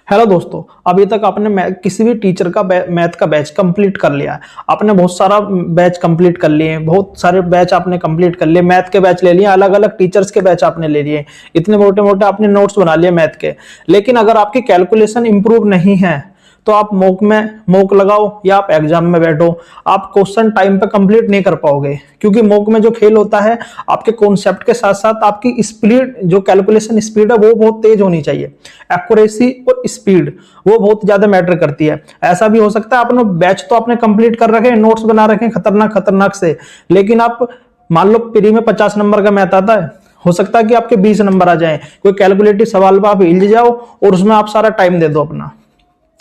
Hello दोस्तों, अभी तक आपने किसी भी टीचर का मैथ का बैच कंप्लीट कर लिया है। आपने बहुत सारा बैच कंप्लीट कर लिए हैं, बहुत सारे बैच आपने कंप्लीट कर लिए, मैथ के बैच ले लिए, अलग अलग टीचर्स के बैच आपने ले लिए, इतने मोटे मोटे आपने नोट्स बना लिए मैथ के। लेकिन अगर आपकी कैलकुलेशन इंप्रूव नहीं है तो आप मॉक लगाओ या आप एग्जाम में बैठो, आप क्वेश्चन टाइम पे कंप्लीट नहीं कर पाओगे। क्योंकि मॉक में जो खेल होता है, आपके कॉन्सेप्ट के साथ साथ आपकी स्पीड, जो कैलकुलेशन स्पीड है वो बहुत तेज होनी चाहिए। एक्यूरेसी और स्पीड वो बहुत ज्यादा मैटर करती है। ऐसा भी हो सकता है आपने बैच तो आपने कंप्लीट कर रखे हैं, नोट्स बना रखे हैं खतरनाक खतरनाक से, लेकिन आप मान लो प्री में 50 नंबर का मैथ आता है, हो सकता है कि आपके 20 नंबर आ जाए, कोई कैलकुलेटिव सवाल में आप हिल जाओ और उसमें आप सारा टाइम दे दो अपना,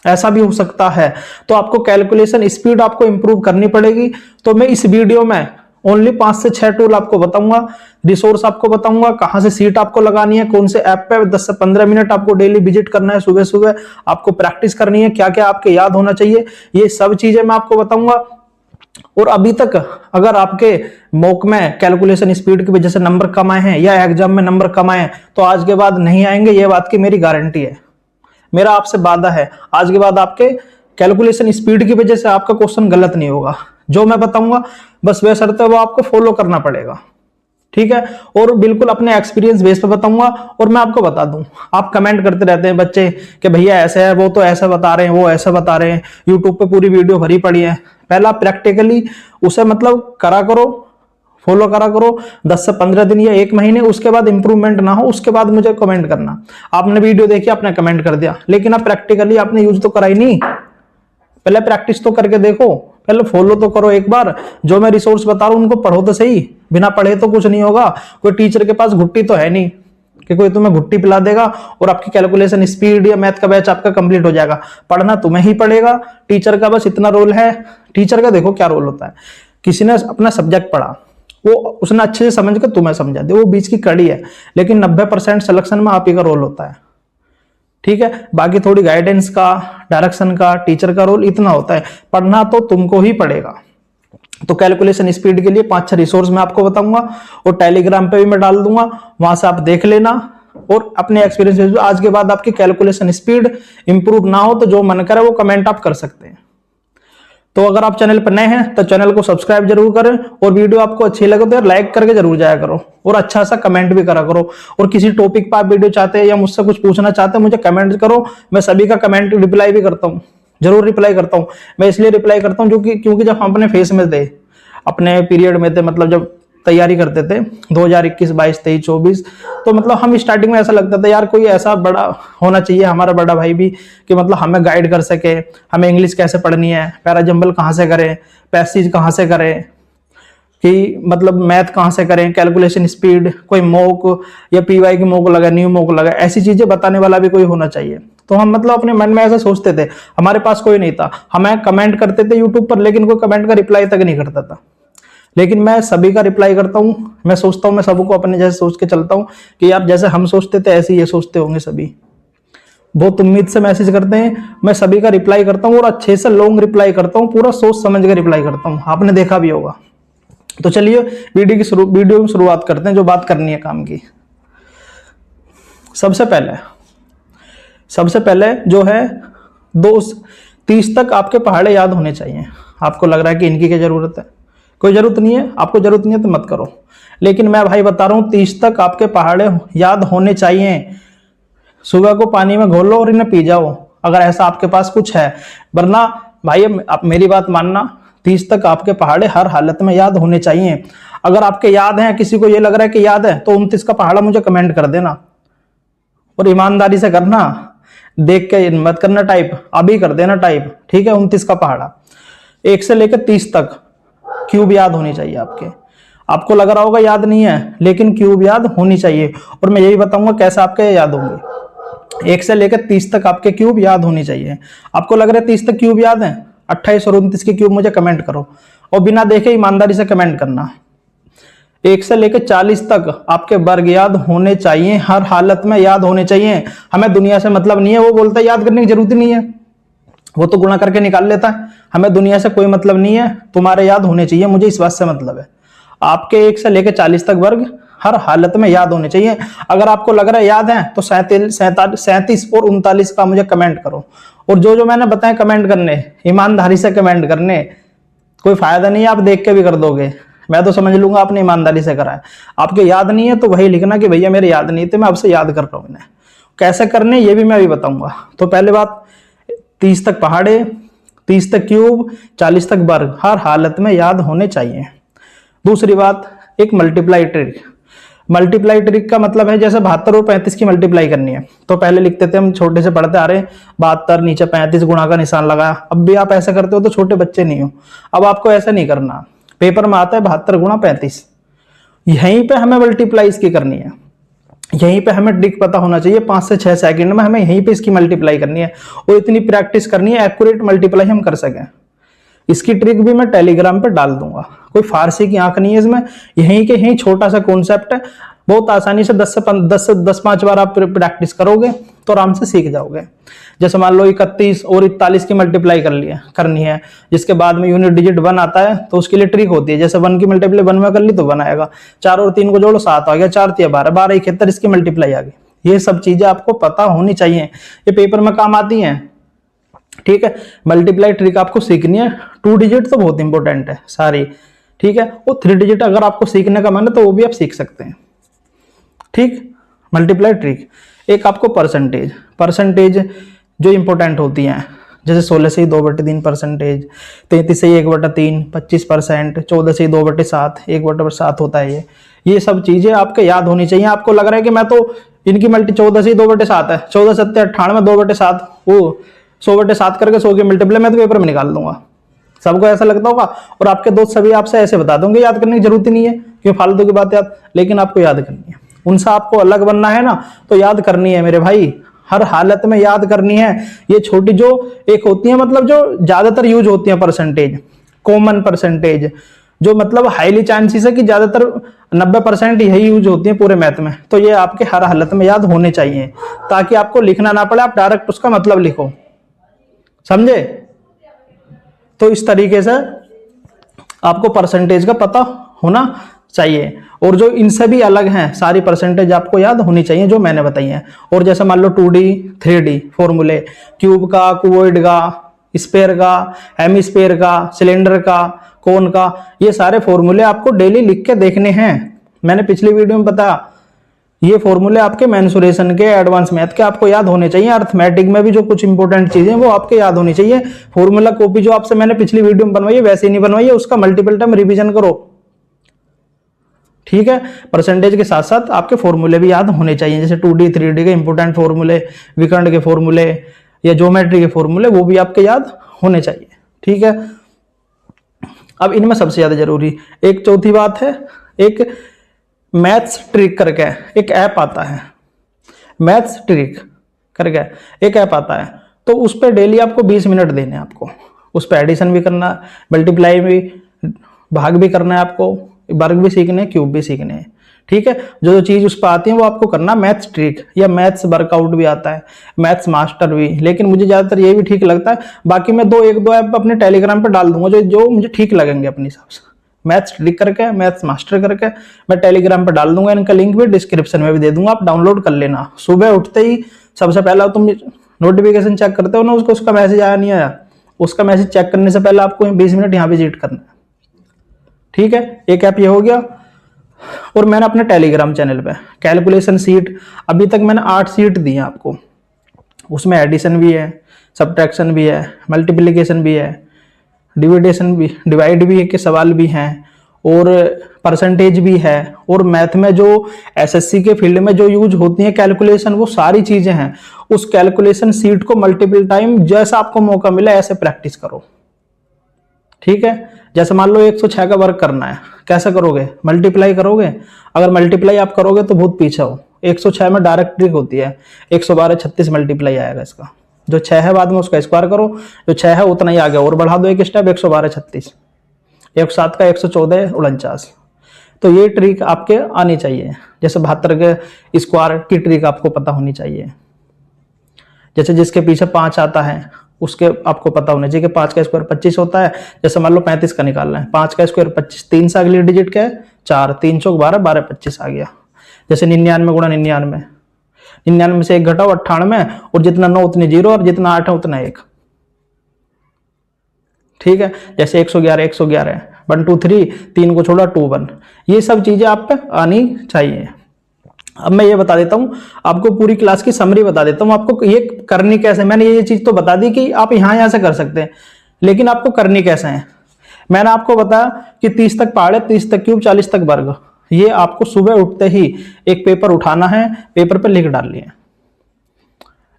ऐसा भी हो सकता है। तो आपको कैलकुलेशन स्पीड आपको इंप्रूव करनी पड़ेगी। तो मैं इस वीडियो में ओनली 5 से 6 टूल आपको बताऊंगा, रिसोर्स आपको बताऊंगा, कहां से सीट आपको लगानी है, कौन से ऐप पे 10 से 15 मिनट आपको डेली विजिट करना है, सुबह सुबह आपको प्रैक्टिस करनी है, क्या क्या आपके याद होना चाहिए, ये सब चीजें मैं आपको बताऊंगा। और अभी तक अगर आपके मॉक में कैलकुलेशन स्पीड की वजह से नंबर कम आए हैं या एग्जाम में नंबर कम आए हैं, तो आज के बाद नहीं आएंगे, ये बात की मेरी गारंटी है, मेरा आपसे वादा है। आज के बाद आपके कैलकुलेशन स्पीड की वजह से आपका क्वेश्चन गलत नहीं होगा। जो मैं बताऊंगा बस वे शर्त है वो आपको फॉलो करना पड़ेगा, ठीक है। और बिल्कुल अपने एक्सपीरियंस बेस पे बताऊंगा। और मैं आपको बता दूं, आप कमेंट करते रहते हैं बच्चे कि भैया ऐसे है, वो तो ऐसा बता रहे हैं, वो ऐसा बता रहे हैं, यूट्यूब पे पूरी वीडियो भरी पड़ी है। पहला प्रैक्टिकली उसे मतलब करा करो, फॉलो करा करो 10 से 15 दिन या 1 महीने, उसके बाद इंप्रूवमेंट ना हो उसके बाद मुझे कमेंट करना। आपने वीडियो देखी, आपने कमेंट कर दिया, लेकिन आप प्रैक्टिकली आपने यूज तो करा ही नहीं। पहले प्रैक्टिस तो करके देखो, पहले फॉलो तो करो एक बार। जो मैं रिसोर्स बता रहा हूं उनको पढ़ो तो सही, बिना पढ़े तो कुछ नहीं होगा। कोई टीचर के पास घुट्टी तो है नहीं कि कोई तुम्हें घुट्टी पिला देगा और आपकी कैलकुलेशन स्पीड या मैथ का बैच आपका कंप्लीट हो जाएगा। पढ़ना तुम्हें ही पड़ेगा। टीचर का बस इतना रोल है। टीचर का देखो क्या रोल होता है, किसी ने अपना सब्जेक्ट पढ़ा, वो उसने अच्छे से समझ के तुम्हें समझा दे, वो बीच की कड़ी है, लेकिन 90% सिलेक्शन में आप ही का रोल होता है, ठीक है। बाकी थोड़ी गाइडेंस का, डायरेक्शन का, टीचर का रोल इतना होता है। पढ़ना तो तुमको ही पड़ेगा। तो कैलकुलेशन स्पीड के लिए 5-6 रिसोर्स मैं आपको बताऊंगा और टेलीग्राम पे भी मैं डाल दूंगा, वहां से आप देख लेना। और अपने एक्सपीरियंस, आज के बाद आपकी कैलकुलेशन स्पीड इंप्रूव ना हो तो जो मन करे वो कमेंट आप कर सकते हैं। तो अगर आप चैनल पर नए हैं तो चैनल को सब्सक्राइब जरूर करें, और वीडियो आपको अच्छी लगे तो यार लाइक करके जरूर जाया करो, और अच्छा सा कमेंट भी करा करो। और किसी टॉपिक पर आप वीडियो चाहते हैं या मुझसे कुछ पूछना चाहते हैं, मुझे कमेंट करो, मैं सभी का कमेंट रिप्लाई भी करता हूँ, जरूर रिप्लाई करता हूँ। मैं इसलिए रिप्लाई करता हूँ क्योंकि जब हम अपने फेस में थे, अपने पीरियड में थे, मतलब जब तैयारी करते थे 2021, 22, 23, 24, तो मतलब हम स्टार्टिंग में ऐसा लगता था यार कोई ऐसा बड़ा होना चाहिए, हमारा बड़ा भाई भी, कि मतलब हमें गाइड कर सके, हमें इंग्लिश कैसे पढ़नी है, पैराजंबल कहाँ से करें, पैसेज कहाँ से करें, कि मतलब मैथ कहाँ से करें, कैलकुलेशन स्पीड, कोई मॉक या पीवाई की मॉक लगा, न्यू मॉक लगा, ऐसी चीजें बताने वाला भी कोई होना चाहिए। तो हम मतलब अपने मन में ऐसा सोचते थे, हमारे पास कोई नहीं था, हमें कमेंट करते थे यूट्यूब पर, लेकिन कोई कमेंट का रिप्लाई तक नहीं करता था। लेकिन मैं सभी का रिप्लाई करता हूँ। मैं सोचता हूँ मैं सबको अपने जैसे सोच के चलता हूँ कि यार जैसे हम सोचते थे ऐसे ये सोचते होंगे सभी। बहुत उम्मीद से मैसेज करते हैं, मैं सभी का रिप्लाई करता हूँ और अच्छे से लॉन्ग रिप्लाई करता हूँ, पूरा सोच समझ के रिप्लाई करता हूँ, आपने देखा भी होगा। तो चलिए वीडियो की शुरुआत करते हैं, जो बात करनी है काम की। सबसे पहले जो है 2-30 तक आपके पहाड़े याद होने चाहिए। आपको लग रहा है कि इनकी क्या जरूरत है, कोई जरूरत नहीं है, आपको जरूरत नहीं है तो मत करो। लेकिन मैं भाई बता रहा हूं 30 तक आपके पहाड़े याद होने चाहिए। सुबह को पानी में घोल लो और इन्हें पी जाओ, अगर ऐसा आपके पास कुछ है। वरना भाई आप मेरी बात मानना, 30 तक आपके पहाड़े हर हालत में याद होने चाहिए। अगर आपके याद हैं, किसी को ये लग रहा है कि याद है, तो 29 का पहाड़ा मुझे कमेंट कर देना, और ईमानदारी से करना, देख के मत करना टाइप, अभी कर देना टाइप, ठीक है। 29 का पहाड़ा 1 से लेकर 30 तक क्यूब याद होनी चाहिए आपके। आपको लग रहा होगा याद नहीं है, लेकिन क्यूब याद होनी चाहिए, और मैं यही बताऊंगा कैसे आपके याद होंगे। 1 से लेकर 30 तक आपके क्यूब याद होनी चाहिए। आपको लग रहा है 30 तक क्यूब याद है, 28 और 29 के क्यूब मुझे कमेंट करो, और बिना देखे ईमानदारी से कमेंट करना। 1 से लेकर 40 तक आपके वर्ग याद होने चाहिए, हर हालत में याद होने चाहिए। हमें दुनिया से मतलब नहीं है, वो बोलता है याद करने की जरूरत नहीं है, वो तो गुणा करके निकाल लेता है। हमें दुनिया से कोई मतलब नहीं है, तुम्हारे याद होने चाहिए, मुझे इस बात से मतलब है। आपके 1 से लेकर 40 तक वर्ग हर हालत में याद होने चाहिए। अगर आपको लग रहा है याद है तो 37 और 39 का मुझे कमेंट करो। और जो जो मैंने बताया कमेंट करने, ईमानदारी से कमेंट करने, कोई फायदा नहीं है आप देख के भी कर दोगे, मैं तो समझ लूंगा आपने ईमानदारी से करा है। आपके याद नहीं है तो वही लिखना कि भैया मेरे याद नहीं थे, मैं आपसे याद कर रहा हूं इन्हें। कैसे करने ये भी मैं अभी बताऊंगा। तो पहले बात, 30 तक पहाड़े, 30 तक क्यूब, 40 तक वर्ग हर हालत में याद होने चाहिए। दूसरी बात, एक मल्टीप्लाई ट्रिक। मल्टीप्लाई ट्रिक का मतलब है जैसे 72 और 35 की मल्टीप्लाई करनी है तो पहले लिखते थे हम, छोटे से पढ़ते आ रहे हैं 72 नीचे 35 गुणा का निशान लगाया। अब भी आप ऐसा करते हो तो छोटे बच्चे नहीं हो। अब आपको ऐसा नहीं करना, पेपर में आता है 72 गुणा 35, यहीं पे हमें मल्टीप्लाई इसकी करनी है। यहीं पे हमें ट्रिक पता होना चाहिए, 5 से 6 सेकंड में हमें यहीं पे इसकी मल्टीप्लाई करनी है और इतनी प्रैक्टिस करनी है एक्यूरेट मल्टीप्लाई हम कर सकें। इसकी ट्रिक भी मैं टेलीग्राम पे डाल दूंगा, कोई फारसी की आंख नहीं है इसमें, यहीं के यहीं छोटा सा कॉन्सेप्ट है। बहुत आसानी से 10 5 बार आप प्रैक्टिस करोगे तो आराम से सीख जाओगे। जैसे मान लो 31 और 41 की मल्टीप्लाई करनी है, जिसके बाद में यूनिट डिजिट 1 आता है तो उसके लिए ट्रिक होती है। जैसे 1 की मल्टीप्लाई 1 में कर ली तो 1 आएगा, 4 और 3 को जोड़ो 7 आ गया, 4 3 12, 12 71 इसकी मल्टीप्लाई आ गई। ये सब चीजें आपको पता होनी चाहिए, ये पेपर में काम आती हैं। ठीक है, मल्टीप्लाई ट्रिक आपको सीखनी है। 2 डिजिट तो बहुत इंपॉर्टेंट है सारी, ठीक है। वो 3 डिजिट अगर आपको सीखने का मन है तो वो भी आप सीख सकते हैं। ठीक, मल्टीप्लाई ट्रिक। एक आपको परसेंटेज जो इंपॉर्टेंट होती हैं, जैसे 16 से 2/3 परसेंटेज, 33 से 1/3 25%, 14 से 2/7 1/7 होता है ये सब चीजें आपके याद होनी चाहिए। आपको लग रहा है कि मैं तो इनकी मल्टी 14 से 2/7 है, 14 7 98 2/7, वो 100/7 करके 100 की मल्टीप्लाई मैं तो पेपर में निकाल दूंगा। सबको ऐसा लगता होगा और आपके दोस्त सभी आपसे ऐसे बता देंगे, याद करने की जरूरत ही नहीं है क्यों फालतू की बात याद, लेकिन आपको याद करनी है। उनसे आपको अलग बनना है ना तो याद करनी है मेरे भाई, हर हालत में याद करनी है। ये छोटी जो एक होती है, मतलब जो ज्यादातर यूज होती है परसेंटेज, कॉमन परसेंटेज, जो मतलब हाईली चांसेस है कि ज्यादातर 90% यही यूज होती है पूरे मैथ में, तो ये आपके हर हालत में याद होने चाहिए ताकि आपको लिखना ना पड़े, आप डायरेक्ट उसका मतलब लिखो, समझे। तो इस तरीके से आपको परसेंटेज का पता होना चाहिए। और जो इनसे भी अलग हैं सारी परसेंटेज आपको याद होनी चाहिए जो मैंने बताई हैं। और जैसे मान लो 2D 3D फॉर्मूले, क्यूब का, क्यूबॉइड का, स्फीयर का, हेमिस्फीयर का, सिलेंडर का, कोन का, ये सारे फॉर्मूले आपको डेली लिख के देखने हैं। मैंने पिछली वीडियो में बताया, ये फॉर्मूले आपके मेंसुरेशन के, एडवांस मैथ के आपको याद होने चाहिए। अर्थमेटिक में भी जो कुछ इंपॉर्टेंट चीजें वो आपके याद होनी चाहिए। फॉर्मूला कॉपी जो आपसे मैंने पिछली वीडियो में बनवाई है वैसे ही नहीं बनवाई है, उसका मल्टीपल टाइम रिवीजन करो, ठीक है। परसेंटेज के साथ साथ आपके फॉर्मूले भी याद होने चाहिए, जैसे 2D 3D के इंपॉर्टेंट फॉर्मूले, विकर्ण के फॉर्मूले या ज्योमेट्री के फॉर्मूले, वो भी आपके याद होने चाहिए, ठीक है। अब इनमें सबसे ज्यादा जरूरी एक चौथी बात है, एक मैथ्स ट्रिक करके एक ऐप आता है, मैथ्स ट्रिक करके एक ऐप आता है, तो उस पर डेली आपको 20 मिनट देने हैं। आपको उस पर एडिशन भी करना, मल्टीप्लाई भी, भाग भी करना है, आपको वर्ग भी सीखने हैं, क्यूब भी सीखने हैं, ठीक है। जो जो चीज उस पर आती है वो आपको करना। मैथ्स ट्रिक या मैथ्स वर्कआउट भी आता है, मैथ्स मास्टर भी, लेकिन मुझे ज्यादातर ये भी ठीक लगता है। बाकी मैं एक दो ऐप अपने टेलीग्राम पे डाल दूंगा जो मुझे ठीक लगेंगे अपने हिसाब से। मैथ्स ट्रिक करके, मैथ्स मास्टर करके मैं टेलीग्राम पे डाल दूंगा, इनका लिंक भी डिस्क्रिप्शन में भी दे दूंगा, आप डाउनलोड कर लेना। सुबह उठते ही सबसे पहला तुम नोटिफिकेशन चेक करते हो ना, उसका मैसेज आया नहीं आया, उसका मैसेज चेक करने से पहले आपको 20 मिनट यहाँ विजिट करना है, ठीक है। एक ऐप ये हो गया। और मैंने अपने टेलीग्राम चैनल पे कैलकुलेशन सीट, अभी तक मैंने 8 सीट दी हैं आपको, उसमें एडिशन भी है, सब्ट्रैक्शन भी है, मल्टीप्लिकेशन भी है, डिवाइड भी है के सवाल भी हैं, और परसेंटेज भी है, और मैथ में जो एसएससी के फील्ड में जो यूज होती है कैलकुलेशन, वो सारी चीजें हैं। उस कैलकुलेशन सीट को मल्टीपल टाइम जैसा आपको मौका मिला ऐसे प्रैक्टिस करो, ठीक है। जैसे मान लो 106 का वर्क करना है, कैसे करोगे? मल्टीप्लाई करोगे। अगर मल्टीप्लाई आप करोगे तो बहुत पीछे हो। 106 में डायरेक्ट ट्रिक होती है, 112 36 मल्टीप्लाई आएगा इसका, जो 6 है बाद में उसका स्क्वायर करो, जो 6 है उतना ही आगे और बढ़ा दो एक स्टेप, 112 36, 107 का 114 49। तो ये ट्रिक आपके आनी चाहिए। जैसे 72 के स्क्वायर की ट्रिक आपको पता होनी चाहिए। जैसे जिसके पीछे 5 आता है उसके आपको पता होना चाहिए कि 5 का स्क्वायर 25 होता है। जैसे मान लो 35 का निकालना है, 5 का स्क्वायर 25, 3 से अगली डिजिट क्या है 4, 3 चौक 12, 12 25 आ गया। जैसे 99 गुणा 99, 99 से 1 घटाओ 98, और जितना 9 उतनी 0, और जितना 8 है उतना 1। ठीक है, जैसे 111 111, 1 2 3, 3 को छोड़ा 2 1, ये सब चीजें आप पे आनी चाहिए। अब मैं ये बता देता हूं आपको, पूरी क्लास की समरी बता देता हूं आपको ये करनी कैसे। मैंने ये चीज तो बता दी कि आप यहां से कर सकते हैं, लेकिन आपको करनी कैसे है। मैंने आपको बताया कि 30 तक पहाड़ है, 30 तक क्यूब, 40 तक वर्ग। ये आपको सुबह उठते ही एक पेपर उठाना है, पेपर पे लिख डालनी है,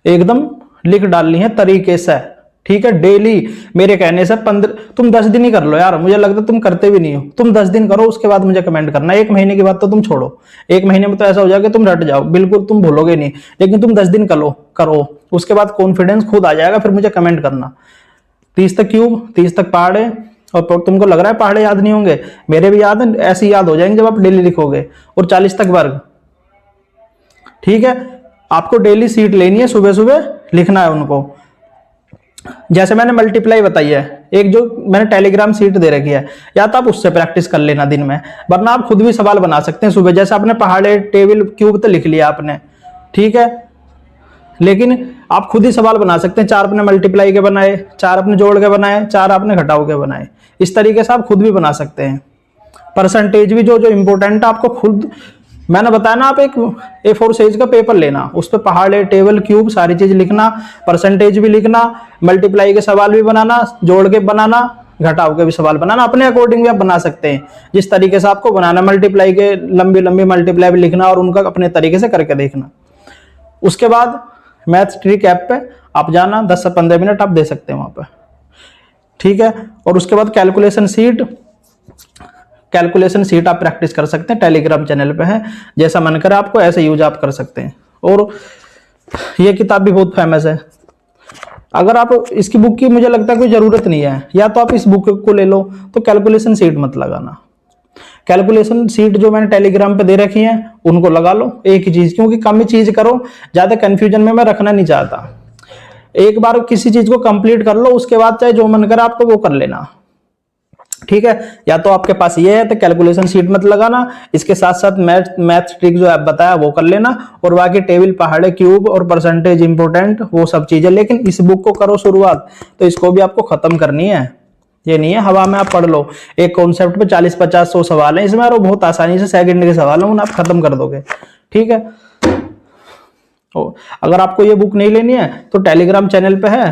एकदम लिख डालनी है तरीके से। ठीक है, डेली मेरे कहने से 15, तुम 10 दिन ही कर लो यार, मुझे लगता है तुम करते भी नहीं हो। तुम 10 दिन करो, उसके बाद मुझे कमेंट करना। 1 महीने के बाद तो तुम छोड़ो, 1 महीने में तो ऐसा हो जाएगा तुम रट जाओ, बिल्कुल तुम भूलोगे नहीं। लेकिन तुम 10 दिन करो, उसके बाद कॉन्फिडेंस खुद आ जाएगा, फिर मुझे कमेंट करना। 30 तक क्यूब, 30 तक पहाड़े, और तुमको लग रहा है पहाड़े याद नहीं होंगे, मेरे भी याद है, ऐसे याद हो जाएंगे जब आप डेली लिखोगे। और 40 तक वर्ग। ठीक है, आपको डेली सीट लेनी है, सुबह सुबह लिखना है उनको। जैसे मैंने मल्टीप्लाई बताई है, एक जो मैंने टेलीग्राम सीट दे रखी है, या तो आप उससे प्रैक्टिस कर लेना दिन में, वरना आप खुद भी सवाल बना सकते हैं सुबह। जैसे आपने पहाड़े टेबल क्यूब तो लिख लिया आपने, ठीक है, लेकिन आप खुद ही सवाल बना सकते हैं। 4 अपने मल्टीप्लाई के बनाए, 4 अपने जोड़ के बनाए, 4 आपने घटाओ के बनाए। इस तरीके से आप खुद भी बना सकते हैं। परसेंटेज भी जो जो इंपॉर्टेंट है आपको खुद, मैंने बताया ना, आप एक A4 साइज का पेपर लेना, उस पर पहाड़े टेबल क्यूब सारी चीज लिखना, परसेंटेज भी लिखना, मल्टीप्लाई के सवाल भी बनाना, जोड़ के बनाना, घटाव के भी सवाल बनाना। अपने अकॉर्डिंग भी आप बना सकते हैं, जिस तरीके से आपको बनाना। मल्टीप्लाई के लंबी लंबी मल्टीप्लाई भी लिखना, और उनका अपने तरीके से करके देखना। उसके बाद मैथ ट्रिक ऐप पे आप जाना, 10 से 15 मिनट आप दे सकते हैं वहां पे। ठीक है, और उसके बाद कैलकुलेशन सीट आप प्रैक्टिस कर सकते हैं, टेलीग्राम चैनल पे है। जैसा मन करे आपको ऐसे यूज आप कर सकते हैं। और ये किताब भी बहुत फेमस है। अगर आप इसकी बुक की मुझे लगता है कोई जरूरत नहीं है, या तो आप इस बुक को ले लो, तो कैलकुलेशन सीट मत लगाना। कैलकुलेशन सीट जो मैंने टेलीग्राम पे दे रखी है उनको लगा लो, एक ही चीज, क्योंकि कम ही चीज करो, ज्यादा कंफ्यूजन में मैं रखना नहीं चाहता। एक बार किसी चीज को कंप्लीट कर लो, उसके बाद चाहे जो मन करे आपको वो कर लेना। ठीक है, या तो आपके पास ये है तो कैलकुलेशन सीट मत लगाना, इसके साथ साथ मैथ ट्रिक जो आप बताया वो कर लेना, और बाकी टेबल पहाड़े क्यूब और परसेंटेज इंपोर्टेंट वो सब चीजें। लेकिन इस बुक को करो शुरुआत, तो इसको भी आपको खत्म करनी है। ये नहीं है हवा में आप पढ़ लो, एक कॉन्सेप्ट पे 40 50 100 सवाल है इसमें, और बहुत आसानी से सेकंड के सवाल है, उन्हें आप खत्म कर दोगे। ठीक है, अगर आपको ये बुक नहीं लेनी है तो टेलीग्राम चैनल पे है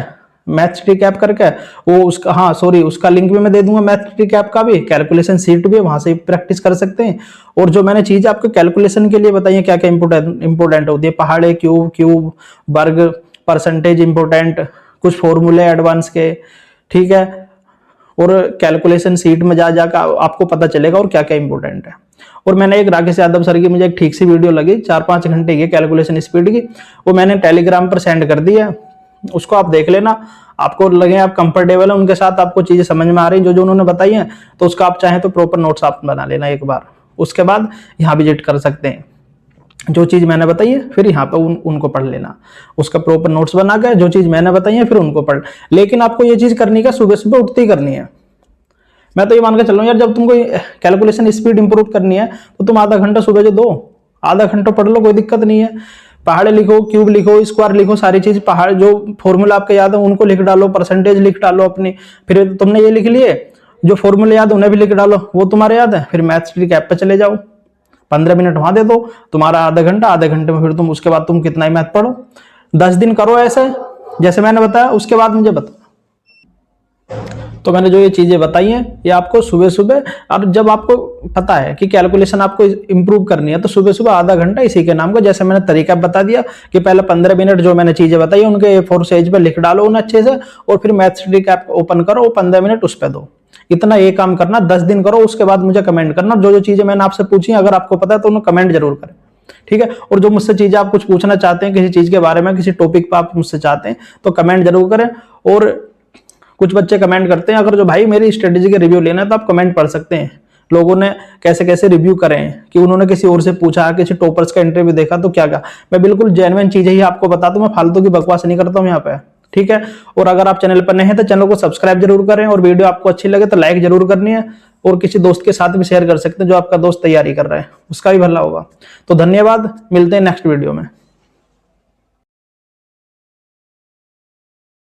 मैथ ट्रिक ऐप करके, वो उसका, हाँ सॉरी, उसका लिंक भी मैं दे दूंगा, मैथ ट्रिक ऐप का भी, कैलकुलेशन सीट भी, वहां से प्रैक्टिस कर सकते हैं। और जो मैंने चीज आपको कैलकुलेशन के लिए बताई है, क्या क्या इंपोर्टेंट होती है, पहाड़े क्यूब वर्ग, परसेंटेज इंपोर्टेंट, कुछ फॉर्मूले एडवांस के। ठीक है, और कैलकुलेशन सीट में जाकर आपको पता चलेगा और क्या क्या इंपोर्टेंट है। और मैंने एक राकेश यादव सर की मुझे एक ठीक सी वीडियो लगी, 4-5 घंटे की कैलकुलेशन स्पीड की, वो मैंने टेलीग्राम पर सेंड कर दी है, उसको आप देख लेना। आपको लगे आप कंफर्टेबल है उनके साथ, आपको चीजें समझ में आ रही जो जो उन्होंने बताई हैं, तो उसका आप चाहें तो प्रॉपर नोट्स आप बना लेना एक बार। उसके बाद यहाँ विजिट कर सकते हैं, जो चीज मैंने बताई है फिर यहाँ पे उनको पढ़ लेना, उसका प्रॉपर नोट्स बना के जो चीज मैंने बताई है फिर उनको पढ़। लेकिन आपको ये चीज करनी का सुबह सुबह उठते ही करनी है। मैं तो ये मान के चल रहा हूँ यार, जब तुमको कैलकुलेशन स्पीड इंप्रूव करनी है तो तुम आधा घंटा सुबह जो दो, आधा घंटा पढ़ लो, कोई दिक्कत नहीं है। पहाड़े लिखो, क्यूब लिखो, स्क्वायर लिखो, सारी चीज, पहाड़ जो फॉर्मूला आपके याद है उनको लिख डालो, परसेंटेज लिख डालो अपनी। फिर तुमने ये लिख लिए, जो फॉर्मूले याद है उन्हें भी लिख डालो, वो तुम्हारे याद है। फिर मैथ्स ट्रिक ऐप पे चले जाओ, 15 मिनट वहां दे दो, तुम्हारा आधा घंटा, आधे घंटे में फिर तुम उसके बाद तुम कितना ही मैथ पढ़ो। 10 दिन करो ऐसे जैसे मैंने बताया, उसके बाद मुझे बता। तो मैंने जो ये चीजें बताई हैं ये आपको सुबह सुबह, और जब आपको पता है कि कैलकुलेशन आपको इंप्रूव करनी है तो सुबह सुबह आधा घंटा इसी के नाम का, जैसे मैंने तरीका बता दिया कि पहले 15 मिनट जो मैंने चीजें बताई उनके A4 साइज पे लिख डालो उन्हें अच्छे से, और फिर मैथ्स ट्रिक ऐप ओपन करो, वो 15 मिनट उस पर दो। इतना ये काम करना, 10 दिन करो, उसके बाद मुझे कमेंट करना। जो जो चीजें मैंने आपसे पूछी अगर आपको पता है तो उन्हें कमेंट जरूर करें। ठीक है, और जो मुझसे चीजें आप कुछ पूछना चाहते हैं किसी चीज के बारे में, किसी टॉपिक पर आप मुझसे चाहते हैं तो कमेंट जरूर करें। और कुछ बच्चे कमेंट करते हैं अगर जो भाई मेरी स्ट्रेटेजी के रिव्यू लेना है तो आप कमेंट पढ़ सकते हैं, लोगों ने कैसे कैसे रिव्यू करे हैं, कि उन्होंने किसी और से पूछा, किसी टॉपर्स का इंटरव्यू देखा तो क्या क्या। मैं बिल्कुल जेन्युइन चीजें ही आपको बताता हूं, मैं फालतू की बकवास नहीं करता हूं यहाँ पे। ठीक है। और अगर आप चैनल पर नए हैं तो चैनल को सब्सक्राइब जरूर करें, और वीडियो आपको अच्छी लगे तो लाइक जरूर करनी है, और किसी दोस्त के साथ भी शेयर कर सकते हैं जो आपका दोस्त तैयारी कर रहा है, उसका भी भला होगा। तो धन्यवाद, मिलते हैं नेक्स्ट वीडियो में।